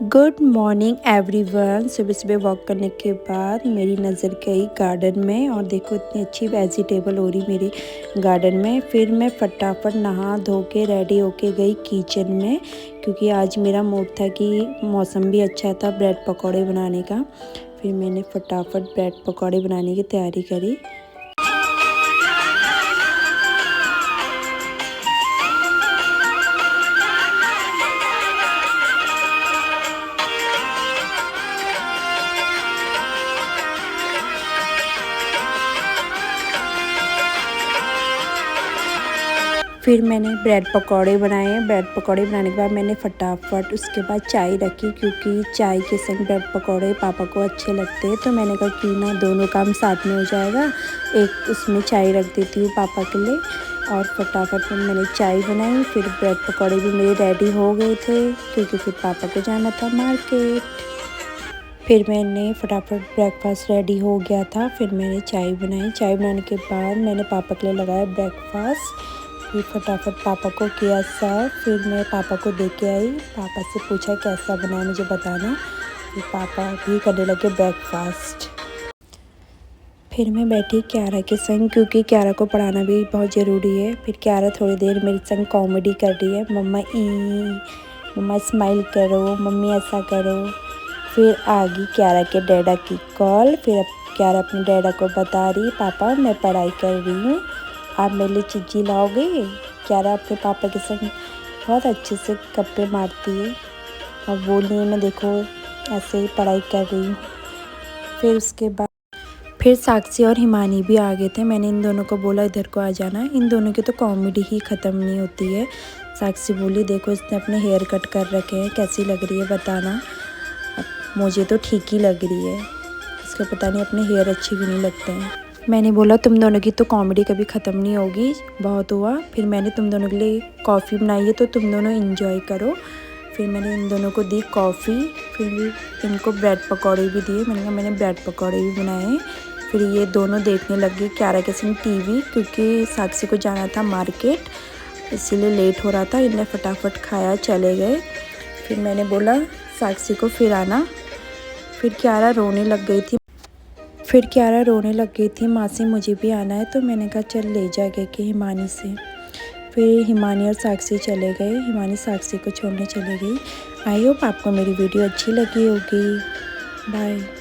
Good morning everyone. सुबह सुबह walk करने के बाद मेरी नज़र गई गार्डन में और देखो इतनी अच्छी वेजिटेबल हो रही मेरी गार्डन में। फिर मैं फटाफट नहा धो के रेडी होके गई किचन में, क्योंकि आज मेरा मूड था कि मौसम भी अच्छा था ब्रेड पकौड़े बनाने का। फिर मैंने फटाफट ब्रेड पकौड़े बनाने की तैयारी करी। फिर मैंने ब्रेड पकौड़े बनाए। ब्रेड पकौड़े बनाने के बाद मैंने फटाफट उसके बाद चाय रखी, क्योंकि चाय के संग ब्रेड पकौड़े पापा को अच्छे लगते हैं। तो मैंने कहा क्यों ना दोनों काम साथ में हो जाएगा, एक उसमें चाय रख देती हूँ पापा के लिए। और फटाफट मैंने चाय बनाई। फिर ब्रेड पकौड़े भी मेरे रेडी हो गए थे, क्योंकि फिर पापा को जाना था मार्केट। फिर मैंने फटाफट ब्रेकफास्ट रेडी हो गया था। फिर मैंने चाय बनाई। चाय बनाने के बाद मैंने पापा के लिए लगाया ब्रेकफास्ट। फिर फटाफट पापा को किया सर्व। फिर मैं पापा को दे के आई। पापा से पूछा कैसा बना है मुझे बताना। फिर पापा भी करने लगे ब्रेकफास्ट। फिर मैं बैठी क्यारा के संग, क्योंकि क्यारा को पढ़ाना भी बहुत ज़रूरी है। फिर क्यारा थोड़ी देर मेरे संग कॉमेडी कर रही है, मम्मा मम्मा स्माइल करो, मम्मी ऐसा करो। फिर आ गई क्यारा के डैडा की कॉल। फिर अब क्यारा अपने डैडा को बता रही, पापा मैं पढ़ाई कर रही हूँ, आप मेरे लिए चिज्जी लाओगे। क्यारा अपने पापा के संग बहुत अच्छे से गप्पे मारती है और बोल रही है मैं देखो ऐसे ही पढ़ाई कर रही हूँ। फिर उसके बाद फिर साक्षी और हिमानी भी आ गए थे। मैंने इन दोनों को बोला इधर को आ जाना। इन दोनों की तो कॉमेडी ही ख़त्म नहीं होती है। साक्षी बोली देखो इसने अपने हेयर कट कर रखे हैं, कैसी लग रही है बताना। मुझे तो ठीक ही लग रही है, इसका पता नहीं अपने हेयर अच्छे भी नहीं लगते हैं। मैंने बोला तुम दोनों की तो कॉमेडी कभी ख़त्म नहीं होगी, बहुत हुआ। फिर मैंने तुम दोनों के लिए कॉफ़ी बनाई है, तो तुम दोनों एंजॉय करो। फिर मैंने इन दोनों को दी कॉफ़ी। फिर इनको ब्रेड पकौड़े भी दिए। मैंने कहा मैंने ब्रेड पकौड़े भी बनाए। फिर ये दोनों देखने लग गए क्यारा के संग टीवी, क्योंकि साक्षी को जाना था मार्केट, इसीलिए लेट हो रहा था। इन्हें फटाफट खाया चले गए। फिर मैंने बोला साक्षी को फिर आना। फिर क्यारा रोने लग गई थी, मासी मुझे भी आना है। तो मैंने कहा चल ले जा के हिमानी से। फिर हिमानी और साक्षी चले गए। हिमानी साक्षी को छोड़ने चली गई। आई होप आपको मेरी वीडियो अच्छी लगी होगी। बाय।